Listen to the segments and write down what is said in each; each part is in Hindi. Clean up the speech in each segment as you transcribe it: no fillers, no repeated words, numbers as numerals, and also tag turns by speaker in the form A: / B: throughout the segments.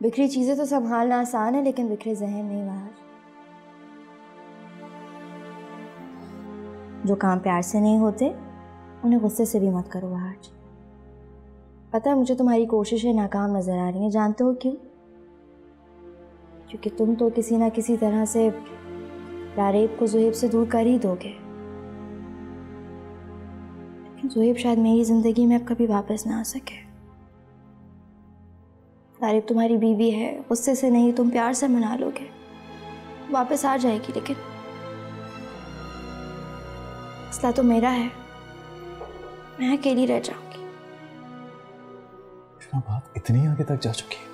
A: बिखरी चीजें तो संभालना आसान है, लेकिन बिखरे जहन नहीं बाहर। जो काम प्यार से नहीं होते उन्हें गुस्से से भी मत करो बाहर। पता है मुझे तुम्हारी कोशिशें नाकाम नजर आ रही हैं। जानते हो क्यों? क्योंकि तुम तो किसी ना किसी तरह से रारेब को ज़ुहैब से दूर कर ही दोगे, लेकिन ज़ुहैब शायद मेरी जिंदगी में अब कभी वापस ना आ सके। रारेब तुम्हारी बीवी है, गुस्से से नहीं तुम प्यार से मना लोगे, वापस आ जाएगी, लेकिन मसला तो मेरा है, मैं अकेली रह जाऊंगी।
B: बात इतनी आगे तक जा चुकी है,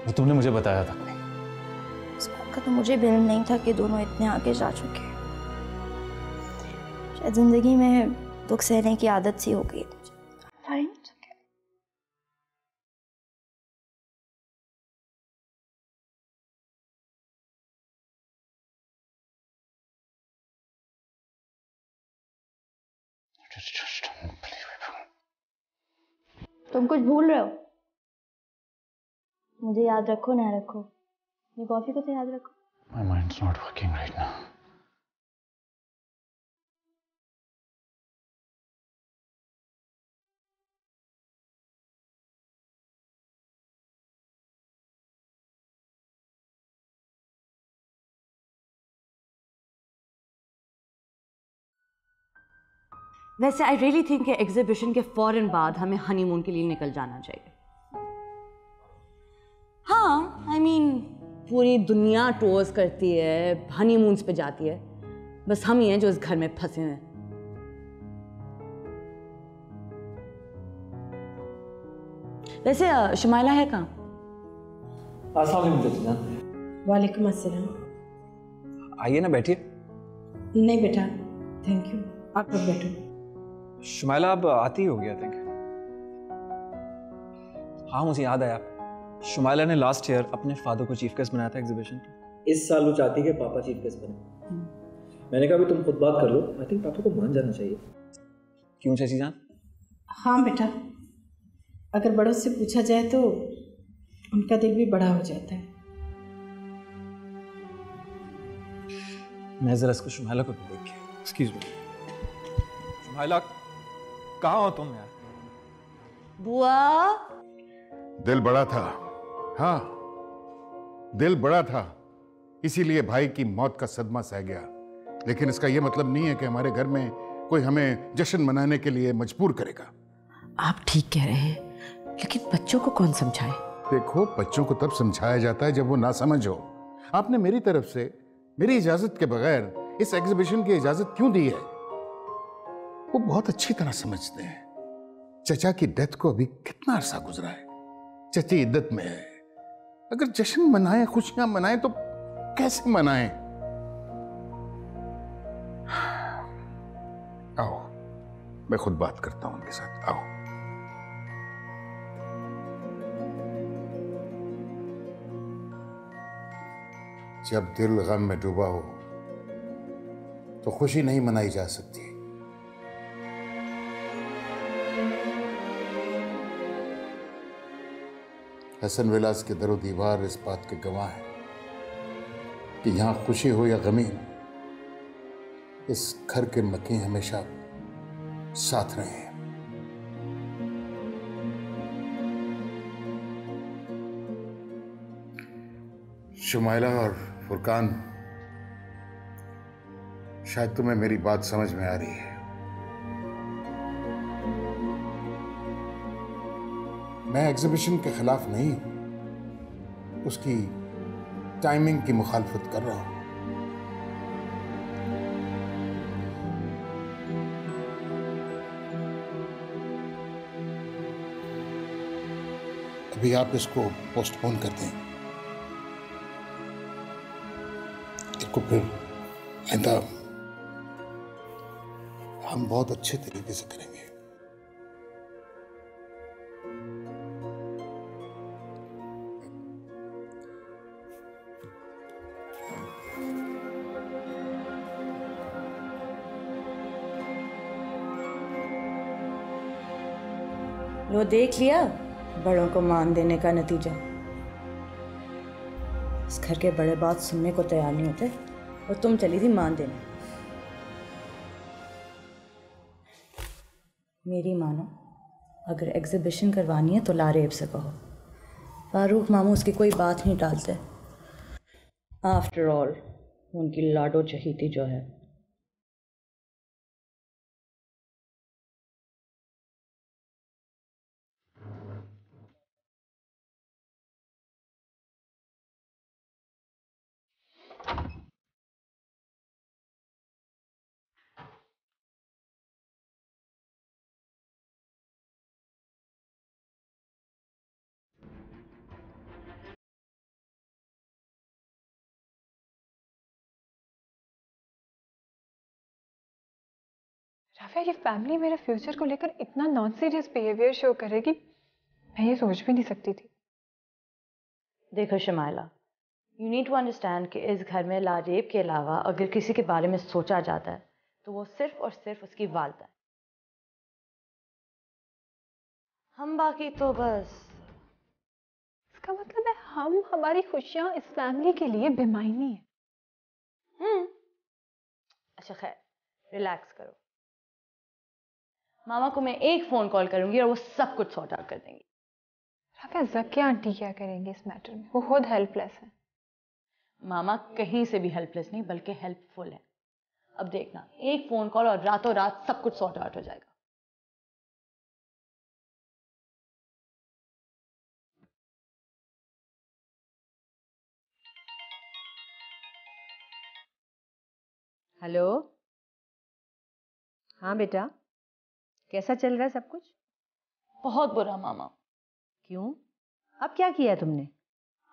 B: वो तुमने मुझे बताया तक नहीं।
A: इस बात का तो मुझे भी इल्म नहीं था कि दोनों इतने आगे जा चुके हैं। शायद जिंदगी में दुख सहने की आदत सी हो गई है मुझे। फाइन, तुम कुछ भूल रहे हो। मुझे याद रखो ना रखो, ये कॉफी को तो याद रखो।
B: My mind's not working right now.
C: वैसे आई रियली थिंक कि एग्जीबिशन के फौरन बाद हमें हनीमून के लिए निकल जाना चाहिए। हाँ, आई मीन पूरी दुनिया टूर्स करती है, हनीमून्स पे जाती है, बस हम ही हैं जो इस घर में फंसे हैं। वैसे शुमाइला है कहाँ?
D: वालेकुम अस्सलाम।
B: आइए ना, बैठिए।
D: नहीं बेटा, थैंक यू, आप लोग बैठो।
B: शुमाइला अब आती होगी आई थिंक। हाँ, मुझे याद आया, शुमाइला ने लास्ट ईयर अपने फादर को चीफ गेस्ट बनाया था एग्जीबिशन पे।
E: इस साल वो चाहती है कि पापा चीफ गेस्ट बने। मैंने कहा भी तुम खुद बात कर लो, आई थिंक पापा को मान जाना चाहिए।
B: क्यों चाची जान?
D: हाँ बेटा, अगर बड़ों से पूछा जाए तो उनका दिल भी बड़ा हो जाता है।
B: मैं जरा इसको शुमाइला को देख के। एक्सक्यूज मी शुमाइला, कहाँ हो तुम यार?
C: बुआ,
F: दिल बड़ा था। हाँ, दिल बड़ा था, इसीलिए भाई की मौत का सदमा सह गया। लेकिन इसका यह मतलब नहीं है कि हमारे घर में कोई हमें जश्न मनाने के लिए मजबूर करेगा।
D: आप ठीक कह रहे हैं, लेकिन बच्चों को कौन समझाए?
F: देखो, बच्चों को तब समझाया जाता है जब वो नासमझ हो। आपने मेरी तरफ से मेरी इजाजत के बगैर इस एग्जीबिशन की इजाजत क्यों दी है? वो बहुत अच्छी तरह समझते हैं। चचा की डेथ को अभी कितना अरसा गुजरा है, चची इद्दत में है। अगर जश्न मनाएं, खुशियां मनाएं तो कैसे मनाएं? आओ, मैं खुद बात करता हूं उनके साथ। आओ। जब दिल गम में डूबा हो तो खुशी नहीं मनाई जा सकती। हसन विलास के दरो दीवार इस बात के गवाह हैं कि यहां खुशी हो या गमी, इस घर के मकीन हमेशा साथ रहे हैं। शुमाइला और फुरकान, शायद तुम्हें मेरी बात समझ में आ रही है। मैं एग्जीबिशन के खिलाफ नहीं, उसकी टाइमिंग की मुखालफत कर रहा हूं। अभी आप इसको पोस्टपोन कर दें, इसको फिर आइंदा हम बहुत अच्छे तरीके से करेंगे।
C: लो देख लिया बड़ों को मान देने का नतीजा। इस घर के बड़े बात सुनने को तैयार नहीं होते और तुम चली थी मान देने। मेरी मानो, अगर एग्जीबिशन करवानी है तो लारेब से कहो। फारूक मामू उसकी कोई बात नहीं टालते। आफ्टर ऑल उनकी लाडो चहीती जो है।
G: राफिया, ये फैमिली मेरे फ्यूचर को लेकर इतना नॉन सीरियस बिहेवियर शो करेगी, मैं ये सोच भी नहीं सकती थी।
C: देखो Shamaila, you need to understand कि इस घर में लारेब के अलावा अगर किसी के बारे में सोचा जाता है तो वो सिर्फ और सिर्फ उसकी वालिदा है। हम बाकी तो बस।
G: इसका मतलब है हमारी खुशियां इस फैमिली के लिए बेमायनी है।
C: अच्छा खैर, रिलैक्स करो। मामा को मैं एक फ़ोन कॉल करूंगी और वो सब कुछ सॉर्ट आउट कर देंगी।
G: राफिया, ज़किया आंटी क्या करेंगे इस मैटर में? वो खुद हेल्पलेस है।
C: मामा कहीं से भी हेल्पलेस नहीं बल्कि हेल्पफुल है। अब देखना, एक फ़ोन कॉल और रातों रात सब कुछ सॉर्ट आउट हो जाएगा।
H: हेलो। हाँ बेटा, कैसा चल रहा है सब कुछ?
C: बहुत बुरा मामा।
H: क्यों? अब क्या किया तुमने?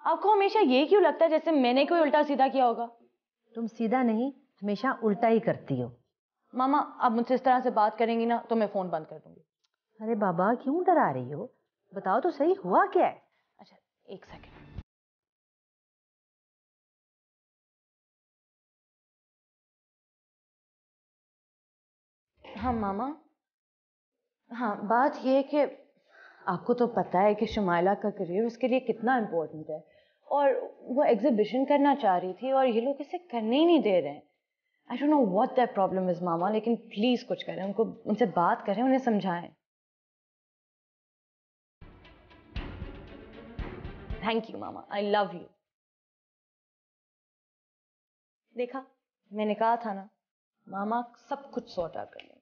C: आपको हमेशा ये क्यों लगता है जैसे मैंने कोई उल्टा सीधा किया होगा?
H: तुम सीधा नहीं, हमेशा उल्टा ही करती हो।
C: मामा, आप मुझसे इस तरह से बात करेंगी ना तो मैं फ़ोन बंद कर दूंगी।
H: अरे बाबा, क्यों डरा रही हो? बताओ तो सही, हुआ क्या है?
C: अच्छा, एक सेकंड। हाँ मामा, हाँ बात ये है कि आपको तो पता है कि शुमाइला का करियर उसके लिए कितना इम्पोर्टेंट है और वो एग्जीबिशन करना चाह रही थी और ये लोग इसे करने ही नहीं दे रहे हैं। I don't know what that problem is मामा, लेकिन प्लीज़ कुछ करें, उनसे बात करें, उन्हें समझाएं। थैंक यू मामा, आई लव यू। देखा, मैंने कहा था ना, मामा सब कुछ सॉर्ट आउट कर लेंगे।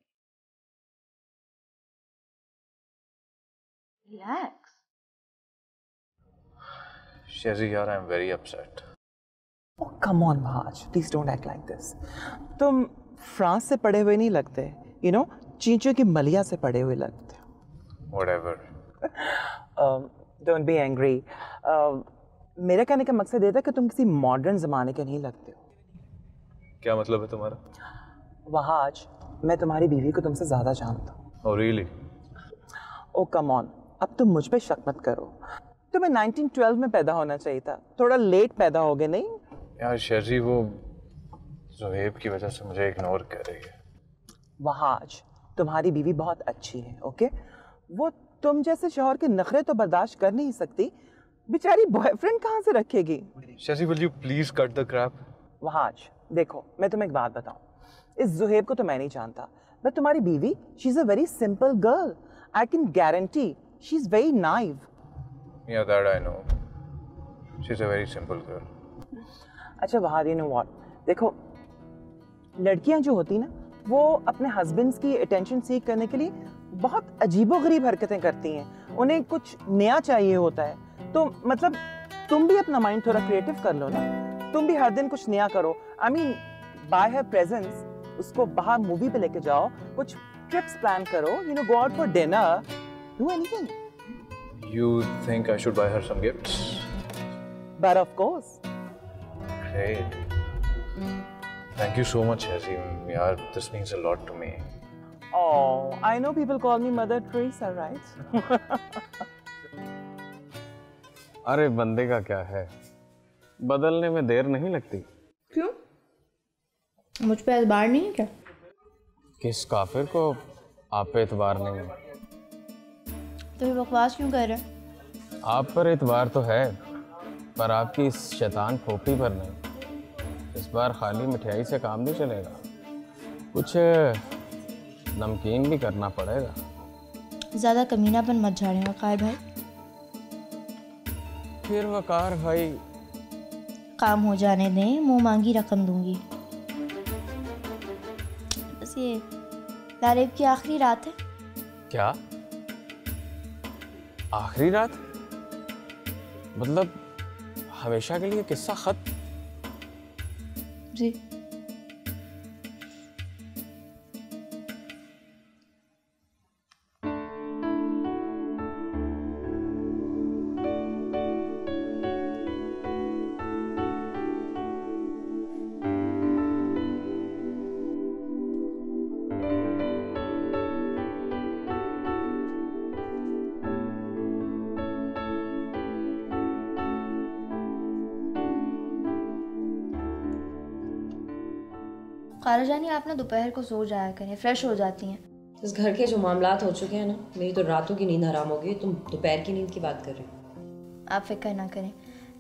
C: Relax.
E: Shazzy, yaar, I'm very upset.
I: Oh, come on, Bhaj. Please don't act like this. तुम फ्रांस से पढ़े हुए नहीं लगते, you know, चींचों की मलिया से पढ़े हुए लगते हो।
E: Whatever.
I: Don't be angry. मेरे कहने का मकसद ये था कि तुम किसी मॉडर्न ज़माने के नहीं लगते हो।
E: क्या मतलब है तुम्हारा?
I: वहाज, मैं तुम्हारी बीवी को तुमसे ज़्यादा जानता हूँ।
E: Oh really?
I: Oh come on, अब तुम मुझ पे शक मत करो। तुम्हें 1912 में पैदा होना चाहिए था, थोड़ा लेट पैदा हो गए नहीं?
E: यार शर्जी, वो ज़ुहैब की वजह से मुझे इग्नोर कर रही है।
I: वहाज, तुम्हारी बीवी बहुत अच्छी है, ओके? वो तुम जैसे शौहर के नखरे तो बर्दाश्त कर नहीं सकती, बेचारी बॉयफ्रेंड कहाँ से रखेगी?
E: शर्जी, will you please cut the crap?
I: Wahaj, देखो मैं तुम्हें एक बात बताऊं, इस ज़ुहैब को तो मैं नहीं जानता, बट तुम्हारी बीवी, she is a very simple girl. I can guarantee she is very naive.
E: Yeah, that I know. She's a very simple girl.
I: अच्छा वहाद, यू नो व्हाट, देखो लड़कियां जो होती ना, वो अपने हस्बैंड्स की अटेंशन सीख करने के लिए बहुत अजीबोगरीब हरकतें करती हैं। उन्हें कुछ नया चाहिए होता है, तो मतलब तुम भी अपना माइंड थोड़ा क्रिएटिव कर लो ना। तुम भी हर दिन कुछ नया करो। I mean by her presence उसको बाहर मूवी पे लेके जाओ, कुछ ट्रिप्स प्लान करो, you know, go out for dinner, do anything.
E: You think I should buy her some gifts?
I: But of course.
E: Great. Thank you so much, Shazzy. Yaar, this means a lot to me.
I: Oh, I know people call me Mother Teresa, right?
J: अरे बंदे का क्या है, बदलने में देर नहीं लगती।
A: क्यों? मुझ पे एतबार नहीं है क्या?
J: किस काफिर को आप पे एतबार नहीं है?
A: तो ये बकवास क्यों कर रहे हैं?
J: आप पर एतबार तो है, पर आपकी इस शैतान खोपड़ी पर नहीं। इस बार खाली मिठाई से काम नहीं चलेगा, कुछ नमकीन भी करना पड़ेगा।
A: ज़्यादा कमीनापन मत झाड़ें वकार भाई।
J: फिर वकार भाई
A: काम हो जाने दें, मुंह मांगी रकम दूंगी। बस ये लारेब की आखिरी रात है।
J: क्या आखिरी रात? मतलब हमेशा के लिए किस्सा खत्म?
A: जी खाला जानी, आप ना दोपहर को सो जाया करें, फ्रेश हो जाती हैं।
K: इस घर के जो मामलात हो चुके हैं ना, मेरी तो रातों की नींद हराम हो गई। तुम दोपहर की नींद की बात कर रहे हो?
A: आप फिक्र ना करें,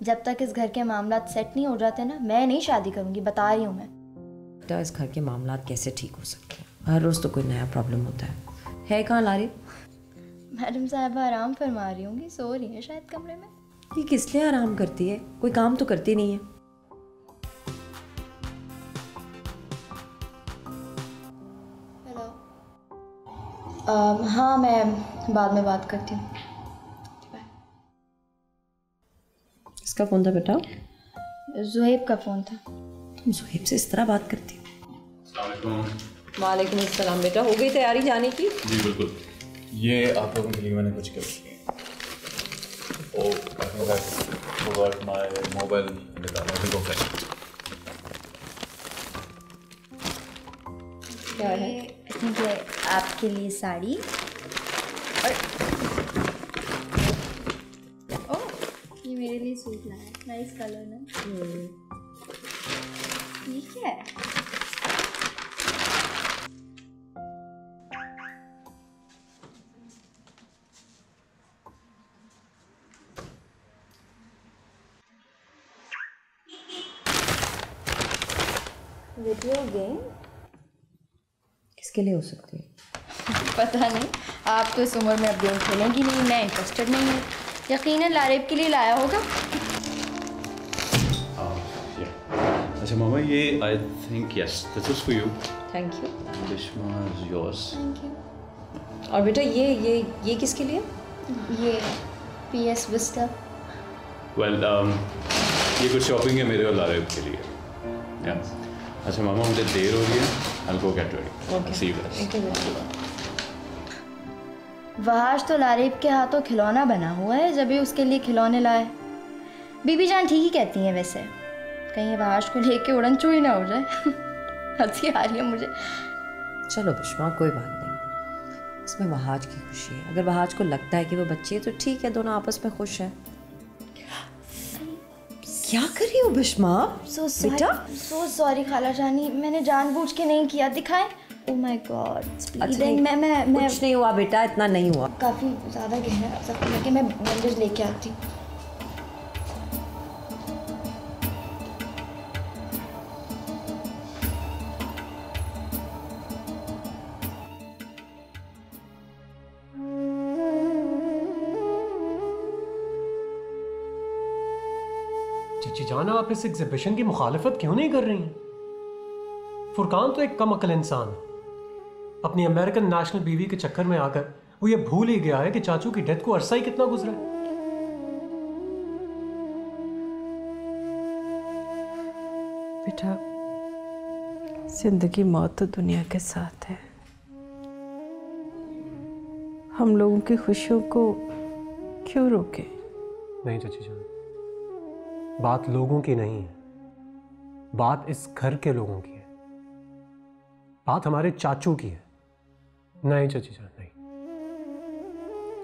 A: जब तक इस घर के मामलात सेट नहीं हो जाते ना, मैं नहीं शादी करूंगी, बता रही हूँ मैं।
K: बेटा, इस घर के मामलात कैसे ठीक हो सकते हैं? हर रोज़ तो कोई नया प्रॉब्लम होता है कहाँ लारे?
A: मैडम साहबा आराम फरमा रही होंगी, सो रही हैं शायद कमरे में।
K: ये किस लिए आराम करती है? कोई काम तो करती नहीं है।
A: हाँ, मैं बाद में बात करती हूँ।
K: किसका फ़ोन था बेटा?
A: ज़ुहैब का फ़ोन था।
K: तुम ज़ुहैब से इस तरह बात करती हो? वालेकुम अस्सलाम। बेटा, हो गई तैयारी जाने की?
E: जी बिल्कुल। ये आप लोगों के लिए मैंने कुछ गिफ्ट किए। Oh, I think I forgot my mobile in the car. I will go fetch it.
K: क्या है?
A: आई थिंक ये आपके लिए साड़ी। और ओह, ये मेरे लिए सूट लाया है, नाइस कलर ना। ये क्या है? वीडियो गेम
K: किसके लिए हो सकती है?
A: पता नहीं, आप तो इस उम्र में अब गेम खेलेंगी नहीं, मैं इंटरेस्टेड नहीं हूँ। यकीनन लारेब के लिए लाया होगा।
L: अच्छा मामा, ये I think yes this is for you.
K: Thank you.
L: This was yours.
A: Thank you.
K: और बेटा, ये किसके लिए?
A: ये PS विस्टा।
L: वेल ये कुछ शॉपिंग है मेरे और लारेब के लिए। या अच्छा मामा, मुझे देर हो रही है, I will go get ready. Okay, see you guys.
A: Wahaj तो लारेब के हाथों खिलौना बना हुआ है, जब भी उसके लिए खिलौने लाए। बीबी जान ठीक ही कहती हैं वैसे, कहीं वहाज को लेके उड़न चुई ना हो जाए। हंसी आ रही है मुझे।
K: चलो बिश्मा, कोई बात नहीं, इसमें वहाज की खुशी है। अगर वहाज को लगता है कि वो बच्ची है तो ठीक है, दोनों आपस में खुश हैं। क्या कर रही हो बिश्मा? बेटा,
A: सो सॉरी खाला जानी, मैंने जानबूझ के नहीं किया। दिखाएं? Oh my God, bleeding. मैं
K: कुछ नहीं हुआ बेटा, इतना नहीं हुआ।
A: काफ़ी ज़्यादा गहरा सकता है कि मैं बैंडेज लेके आती।
M: चची जान, आप इस एग्जीबिशन की मुखालिफत क्यों नहीं कर रही हैं? फुरकान तो एक कम अकल इंसान है। अपनी अमेरिकन नेशनल बीवी के चक्कर में आकर वो ये भूल ही गया है कि चाचू की डेथ को अरसा ही कितना गुजरा है।
D: बेटा, जिंदगी मौत तो दुनिया के साथ है। हम लोगों की खुशियों को क्यों रोके?
M: नहीं चची जान, बात लोगों की नहीं है, बात इस घर के लोगों की है, बात हमारे चाचू की है। नहीं चची जान, नहीं,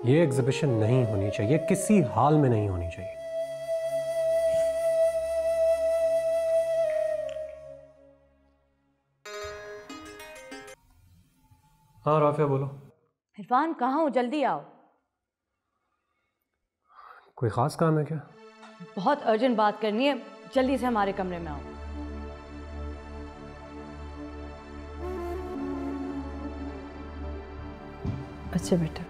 M: ये एग्जीबिशन नहीं होनी चाहिए, किसी हाल में नहीं होनी चाहिए। हाँ राफिया बोलो।
H: इरफान, कहाँ हो? जल्दी आओ।
M: कोई खास काम है क्या?
C: बहुत अर्जेंट बात करनी है, जल्दी से हमारे कमरे में आओ।
D: अच्छा बेटा।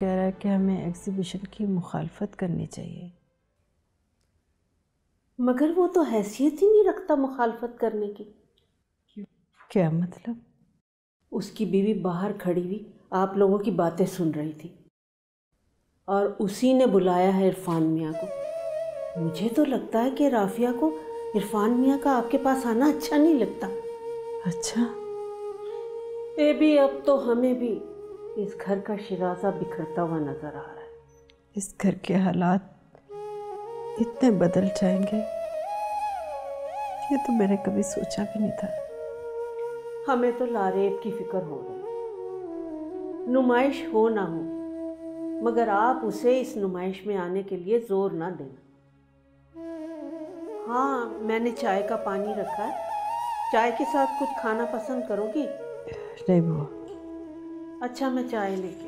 D: कह रहा है कि हमें एग्जीबिशन की मुखालफत करनी चाहिए।
N: मगर वो तो हैसियत ही नहीं रखता मुखालफत करने की।
D: क्या मतलब?
N: उसकी बीवी बाहर खड़ी हुई आप लोगों की बातें सुन रही थी और उसी ने बुलाया है इरफान मियाँ को। मुझे तो लगता है कि राफिया को इरफान मियाँ का आपके पास आना अच्छा नहीं लगता।
D: अच्छा।
N: ये भी अब तो हमें भी इस घर का शिराजा बिखरता हुआ नजर आ रहा है।
D: इस घर के हालात इतने बदल जाएंगे, ये तो मैंने कभी सोचा भी नहीं था।
N: हमें तो लारेब की फिक्र हो रही। नुमाइश हो ना हो, मगर आप उसे इस नुमाइश में आने के लिए जोर ना देना। हाँ, मैंने चाय का पानी रखा है, चाय के साथ कुछ खाना पसंद करोगी?
D: नहीं बुआ।
N: अच्छा, मैं चाय लेके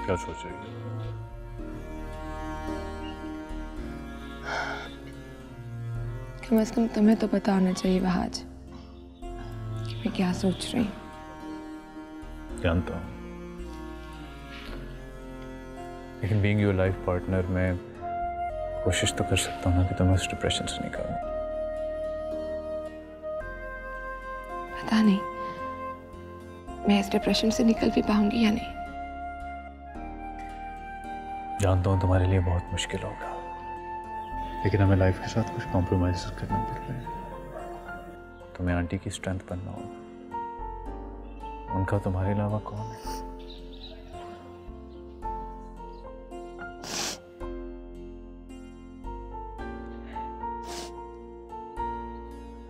E: क्या सोच रही है?
O: कम से कम तुम्हें तो पता होना चाहिए वहाज कि मैं क्या सोच रही हूँ।
E: जानता हूँ, लेकिन बीइंग योर लाइफ पार्टनर मैं कोशिश तो कर सकता हूँ ना कि तुम्हें उस डिप्रेशन से निकालूं।
O: पता नहीं मैं इस डिप्रेशन से निकल भी पाऊंगी या नहीं।
E: जानता हूँ तुम्हारे लिए बहुत मुश्किल होगा, लेकिन हमें लाइफ के साथ कुछ कॉम्प्रोमाइज करना पड़ रहे हैं। तुम्हें आंटी की स्ट्रेंथ बनना होगा, उनका तुम्हारे अलावा कौन है?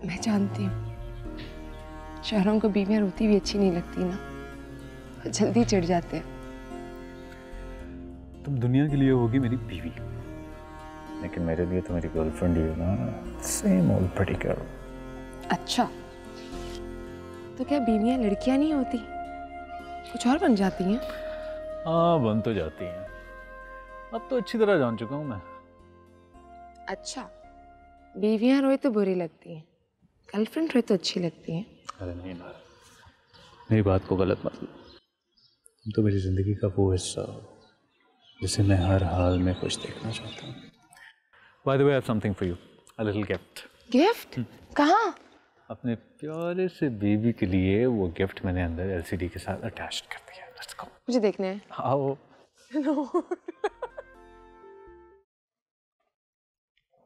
O: मैं जानती हूँ शहरों को बीवियां रोती भी अच्छी नहीं लगती ना, जल्दी चिढ़ जाते हैं।
E: तुम दुनिया के लिए होगी मेरी बीवी, लेकिन मेरे लिए तो मेरी गर्लफ्रेंड ही है ना। Same old pretty girl.
O: अच्छा, तो क्या बीवियां लड़कियां नहीं होती, कुछ और बन जाती हैं?
E: हाँ, बन तो जाती हैं। अब तो अच्छी तरह जान चुका हूँ मैं।
O: अच्छा, बीवियां रोए तो बुरी लगती हैं, गर्लफ्रेंड रोए तो अच्छी लगती हैं।
E: अरे नहीं ना, मेरी बात को गलत मत लो। तुम तो मेरी जिंदगी का वो हिस्सा हो जिसे मैं हर हाल में खुश देखना चाहता हूँ। By the way, I have something for you, a little gift.
O: Gift? कहाँ?
E: अपने प्यारे से बेबी के लिए वो गिफ्ट मैंने अंदर एलसीडी के साथ अटैच कर दिया। Let's go.
O: मुझे देखना है।
E: आओ।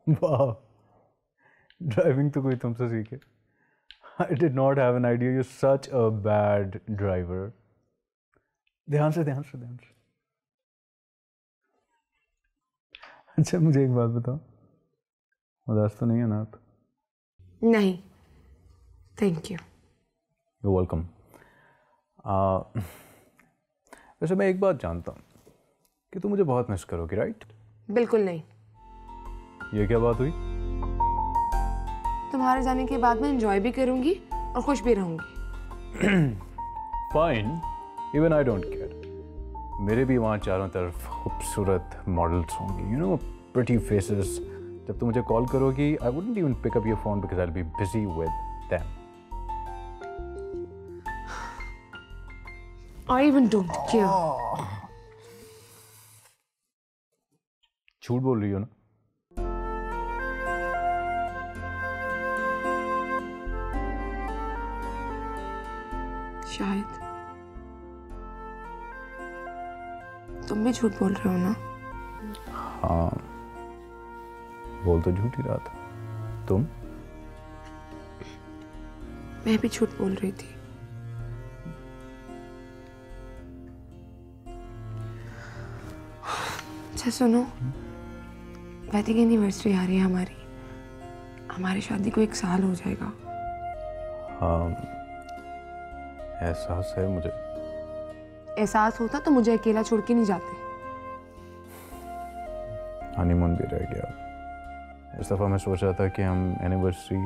E: वाह, ड्राइविंग तो कोई तुमसे सीखे। I did not have an idea. You're such a bad driver. ध्यान से। अच्छा, मुझे एक बात बताओ, उदास तो नहीं है ना आप?
O: नहीं, थैंक यू।
E: You're welcome. वैसे मैं एक बात जानता हूँ कि तुम मुझे बहुत मिस करोगी, राइट?
O: बिल्कुल नहीं।
E: ये क्या बात हुई?
O: तुम्हारे जाने के बाद मैं एंजॉय भी करूंगी और खुश भी रहूंगी।
E: Fine, even I don't care. मेरे भी वहाँ चारों तरफ खूबसूरत मॉडल्स होंगी, यू नो, प्रिटी फेसेस। जब तुम मुझे कॉल करोगी, I wouldn't even pick up your phone because I will be busy with them.
O: I even don't care.
E: झूठ बोल रही हो ना?
O: शायद तुम भी झूठ बोल रहे हो ना?
E: हाँ, बोल तो झूठ ही रहा था। तुम?
O: मैं भी झूठ बोल रही थी। अच्छा सुनो, वेडिंग एनिवर्सरी आ रही है हमारी शादी को 1 साल हो जाएगा।
E: हाँ, एहसास है मुझे।
O: एहसास होता तो मुझे अकेला छोड़ के नहीं जाते।
E: हनीमून भी रह गया। इस दफा मैं सोच रहा था कि हम एनिवर्सरी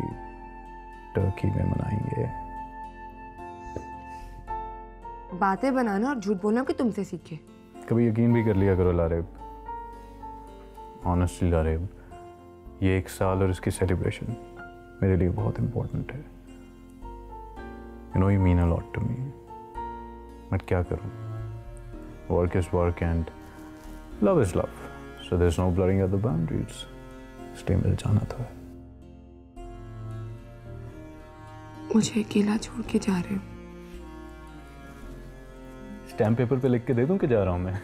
E: टर्की में मनाएंगे।
O: बातें बनाना और झूठ बोलना कि तुमसे सीखे।
E: कभी यकीन भी कर लिया करो लारेब। ऑनेस्टली लारेब, ये 1 साल और इसकी सेलिब्रेशन मेरे लिए बहुत इम्पोर्टेंट है। You know, you mean a lot to me. But क्या करूं, work is work and love is love, so there is no blurring of the boundaries. इसलिए मिल जाना था।
O: मुझे अकेला छोड़ के जा रहे हो?
E: स्टैम्प पेपर पे लिख के दे दूं कि जा रहा हूं मैं?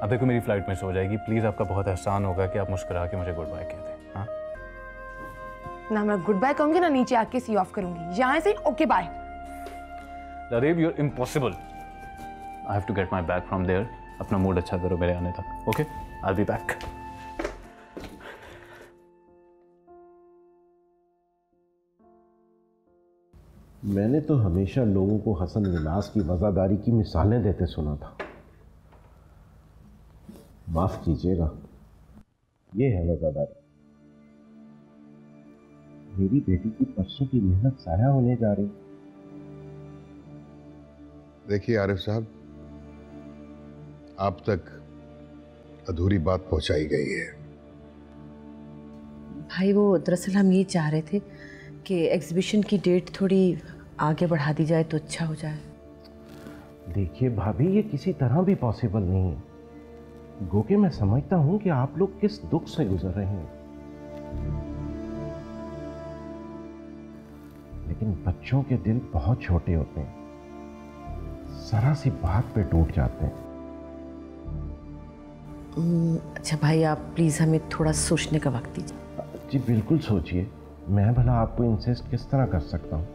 E: अब देखो मेरी फ्लाइट मिस हो जाएगी, प्लीज आपका बहुत एहसान होगा कि आप मुस्कुरा के मुझे गुड बाय कह दें। हाँ,
O: ना मैं गुड बाय कहूंगी ना नीचे आके सी ऑफ करूंगी। यहां से okay bye.
E: Lareb, you are impossible. I have to get my bag from there. अपना मूड अच्छा करो मेरे आने तक। Okay, I will be back.
P: मैंने तो हमेशा लोगों को हसन मिनास की वफादारी की मिसालें देते सुना था। माफ कीजिएगा, ये है वफादारी। मेरी बेटी की परसों की मेहनत साया होने जा रही।
F: देखिए आरिफ साहब, आप तक अधूरी बात पहुंचाई गई है।
K: भाई वो दरअसल हम ये चाह रहे थे कि एग्जीबिशन की डेट थोड़ी आगे बढ़ा दी जाए तो अच्छा हो जाए।
P: देखिए भाभी, ये किसी तरह भी पॉसिबल नहीं है। गो के मैं समझता हूं कि आप लोग किस दुख से गुजर रहे हैं, लेकिन बच्चों के दिल बहुत छोटे होते हैं, जरा सी बात पे टूट जाते हैं।
K: अच्छा भाई, आप प्लीज हमें थोड़ा सोचने का वक्त दीजिए।
P: जी बिल्कुल सोचिए, मैं भला आपको इंसिस्ट किस तरह कर सकता हूं?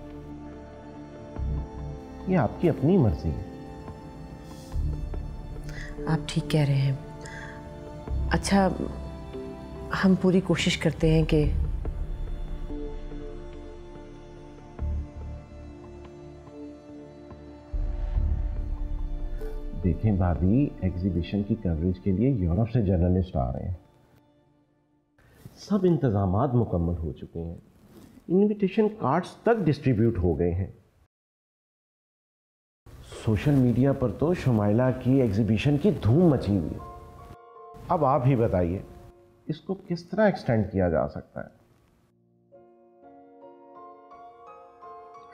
P: ये आपकी अपनी मर्जी है।
K: आप ठीक कह रहे हैं। अच्छा, हम पूरी कोशिश करते हैं कि
P: देखें भाभी, एग्जीबिशन की कवरेज के लिए यूरोप से जर्नलिस्ट आ रहे हैं। सब इंतजामात मुकम्मल हो चुके हैं, इनविटेशन कार्ड्स तक डिस्ट्रीब्यूट हो गए हैं। सोशल मीडिया पर तो शुमाइला की एग्जीबिशन की धूम मची हुई है। अब आप ही बताइए, इसको किस तरह एक्सटेंड किया जा सकता है?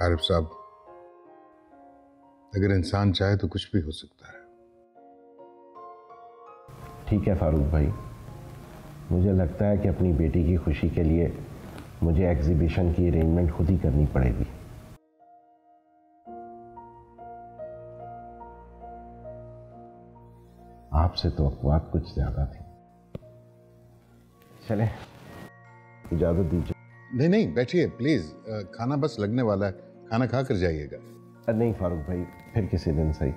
F: आरिफ साहब, अगर इंसान चाहे तो कुछ भी हो सकता है।
P: ठीक है फारूक भाई, मुझे लगता है कि अपनी बेटी की खुशी के लिए मुझे एग्जीबिशन की अरेंजमेंट खुद ही करनी पड़ेगी। आपसे तो अखबार कुछ ज्यादा थी। चले, इजाजत दीजिए।
F: नहीं, बैठिए प्लीज। खाना बस लगने वाला है, खाना खा कर जाइएगा।
P: नहीं फारूक भाई, फिर किसी दिन सही,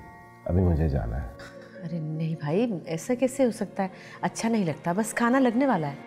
P: अभी मुझे जाना है।
K: अरे नहीं भाई, ऐसा कैसे हो सकता है? अच्छा नहीं लगता, बस खाना लगने वाला है।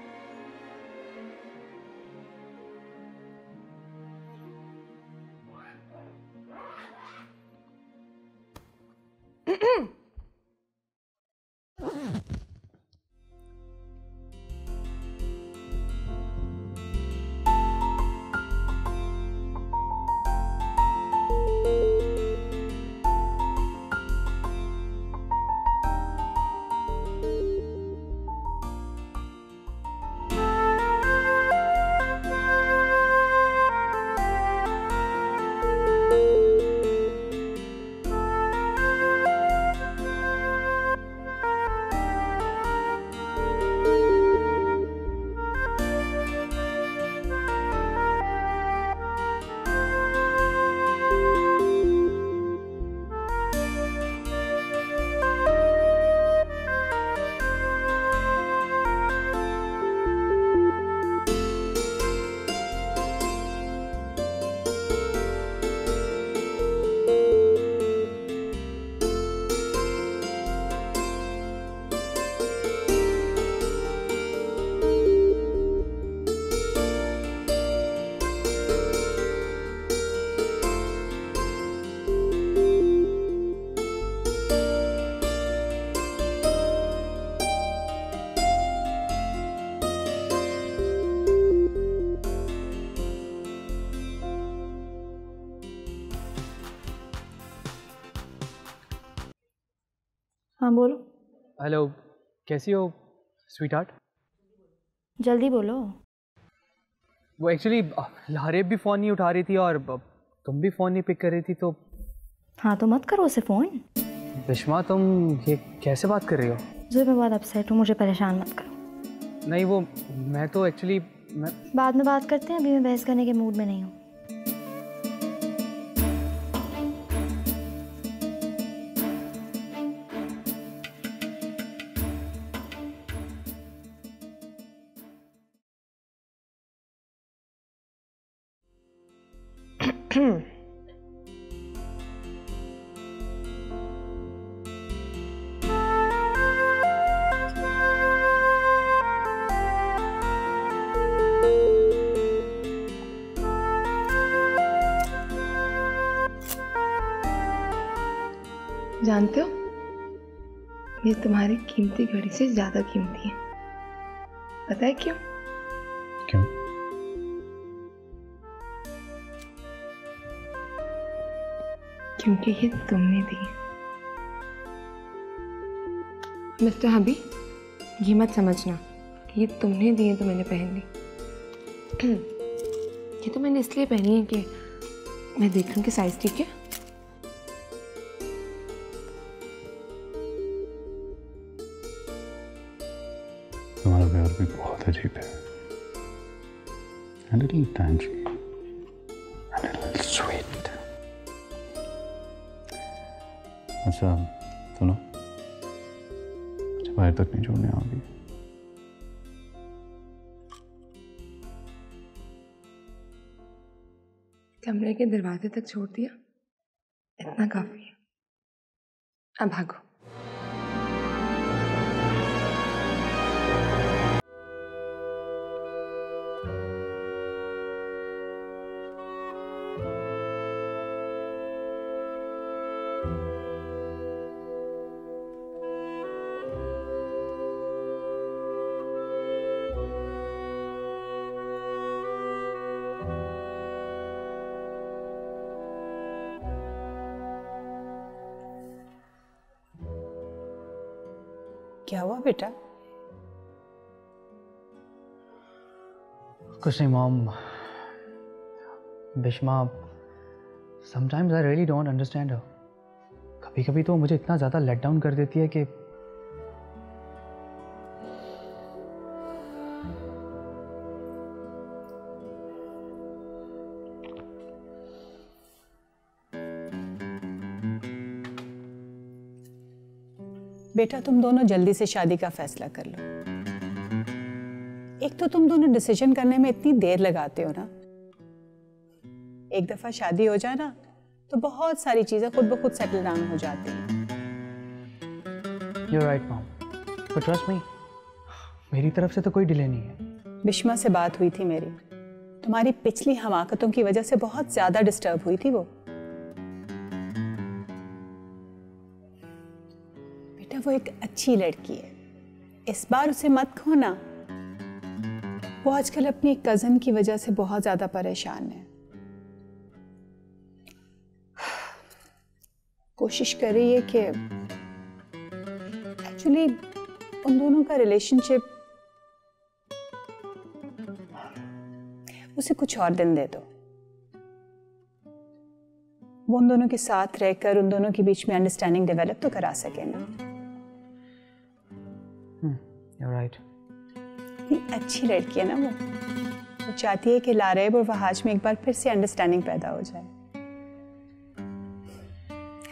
A: हाँ बोलो।
Q: हेलो, कैसी हो स्वीट हार्ट?
A: जल्दी बोलो।
Q: वो एक्चुअली लहरेब भी फ़ोन नहीं उठा रही थी और तुम भी फ़ोन नहीं पिक कर रही थी, तो
A: हाँ तो मत करो उसे फ़ोन।
Q: बिश्मा तुम ये कैसे बात कर रही हो?
A: जो मैं बहुत अपसेट हूँ, मुझे परेशान मत करो।
Q: नहीं वो मैं तो एक्चुअली
A: बाद में बात करते हैं, अभी मैं बहस करने के मूड में नहीं हूँ।
O: जानते हो, ये तुम्हारी कीमती घड़ी से ज्यादा कीमती है। पता है क्यों?
E: क्यों?
O: क्योंकि ये तुमने दी। मिस्टर हबी, ये मत समझना कि ये तुमने दी है तो मैंने पहन ली। ये तो मैंने इसलिए पहनी है कि मैं देख लूं कि साइज ठीक है।
E: तुम्हारा प्यार भी बहुत अजीब है। A little tangy, a little sweet. अच्छा सुनो, अच्छा बाहर तक नहीं छोड़ने आओगी?
O: कमरे के दरवाजे तक छोड़ दिया, इतना काफी है। अब भागो।
R: क्या हुआ बेटा?
Q: कुछ नहीं mom. Bisma, sometimes I really don't understand her. कभी कभी तो मुझे इतना ज़्यादा लेट डाउन कर देती है कि
R: बेटा तुम दोनों जल्दी से शादी का फैसला कर लो। एक तो तुम दोनों डिसीजन करने में इतनी देर लगाते हो ना। एक दफा शादी हो जाए ना तो बहुत सारी चीजें खुद ब खुद सेटल डाउन हो जाती हैं।
Q: You're right mom, but trust me, मेरी तरफ से तो कोई डिले नहीं है।
R: बिश्मा से बात हुई थी मेरी, तुम्हारी पिछली हमाकतों की वजह से बहुत ज्यादा डिस्टर्ब हुई थी वो। बेटा वो एक अच्छी लड़की है, इस बार उसे मत खोना। वो आजकल अपनी कजन की वजह से बहुत ज्यादा परेशान है। कोशिश कर रही है कि एक्चुअली उन दोनों का रिलेशनशिप, उसे कुछ और दिन दे दो। वो उन दोनों के साथ रहकर उन दोनों के बीच में अंडरस्टैंडिंग डेवलप तो करा सके ना।
Q: You're right.
R: इतनी अच्छी लड़की है ना वो चाहती है कि लारेब और वहाज में एक बार फिर से अंडरस्टैंडिंग पैदा हो जाए,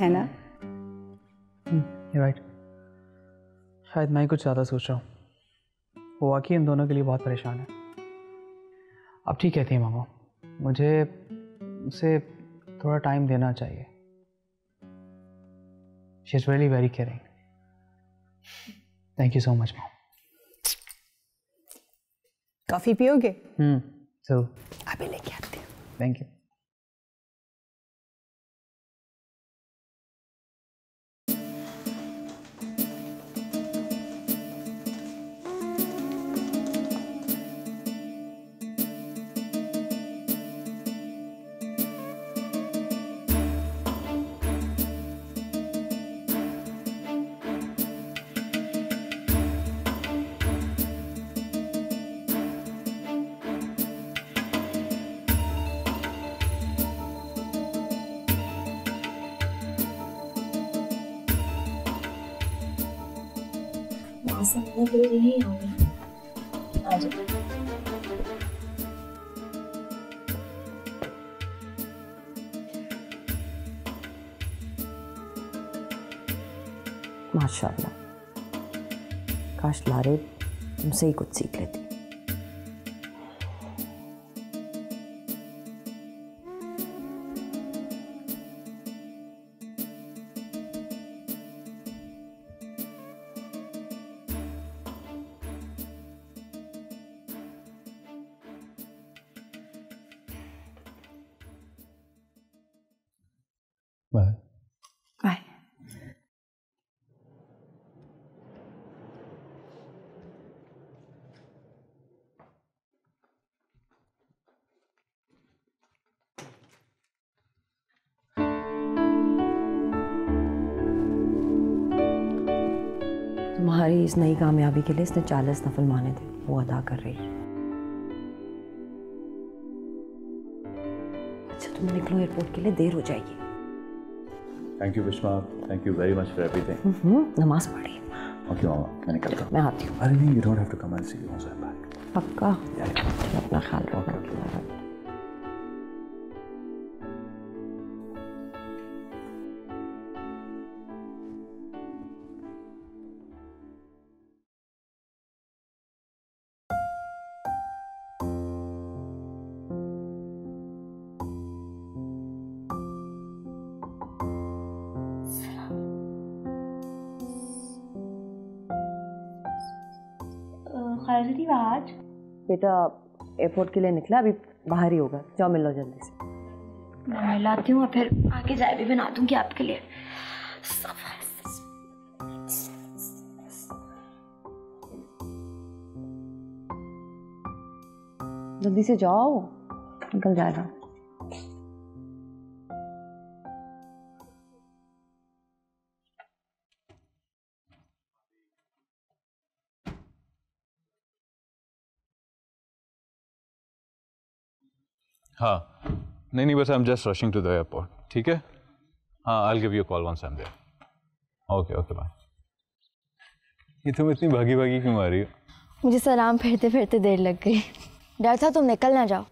R: है ना?
Q: You're right. शायद मैं कुछ ज़्यादा सोच रहा हूँ। वो वाकई इन दोनों के लिए बहुत परेशान है। अब ठीक कहती है मामा, मुझे उसे थोड़ा टाइम देना चाहिए। She is really very caring. Thank you so much, mom.
R: Coffee पियोगे?
Q: So.
R: अभी लेके आती हूँ।
Q: Thank you.
A: ऐसा मिलने के लिए यहीं आऊंगी। आ जाओ।
K: माशाल्लाह, काश लारे तुमसे ही कुछ सीख लेती।
E: बाय।
A: बाय।
K: तुम्हारी इस नई कामयाबी के लिए इसने 40 नफल माने थे, वो अदा कर रही है। अच्छा तुम निकलो, एयरपोर्ट के लिए देर हो जाएगी।
E: Thank you Bisma, thank you very much for everything.
K: नमाज पढ़ी।
E: ओके मामा, मैं निकलता हूँ।
K: मैं आती हूँ।
E: अरे नहीं, you don't have to come, I will see you once I am back.
K: पक्का? अपना ख्याल रखना।
A: खायरी आज
K: बेटा एयरपोर्ट के लिए निकला, अभी बाहर ही होगा, जाओ मिल लो जल्दी से।
A: मैं मिलाती हूँ और फिर आके चाय भी बना दूंगी आपके लिए।
K: जल्दी से जाओ, निकल जाएगा।
E: हाँ नहीं बस I am just rushing to the airport, ठीक है? हाँ, I will give you call once I am there. Okay okay bye. ये तुम इतनी भागी भागी क्यों आ रही हो?
A: मुझे सलाम फेरते फेरते देर लग गई। डर था तुम निकल ना जाओ।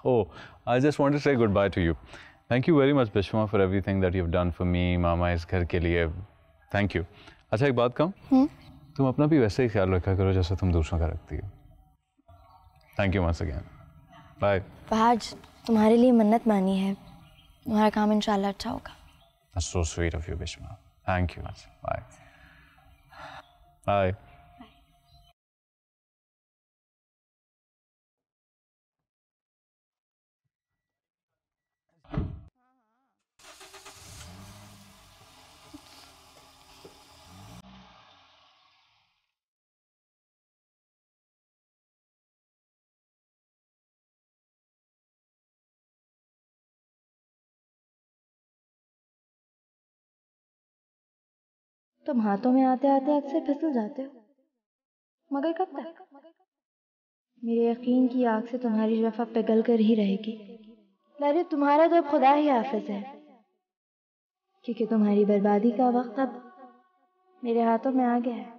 E: Oh, I just want to say goodbye to you. Thank you very much, Bishma, for everything that you've done for me. मामा इस घर के लिए thank you. अच्छा एक बात कहूँ, तुम अपना भी वैसे ही ख्याल रखा करो जैसे तुम दूसरों का रखती हो। Thank you once again. Bye.
A: आज तुम्हारे लिए मन्नत मानी है, तुम्हारा काम इंशाल्लाह अच्छा होगा।
E: That's so sweet of you, Bishma. Thank you much. Bye. Bye.
A: तुम हाथों में आते आते अक्सर फिसल जाते हो, मगर कब तक? मेरे यकीन की आग से तुम्हारी शफा पिघल कर ही रहेगी। अरे तुम्हारा तो अब खुदा ही हाफिज है, क्योंकि तुम्हारी बर्बादी का वक्त अब मेरे हाथों में आ गया है।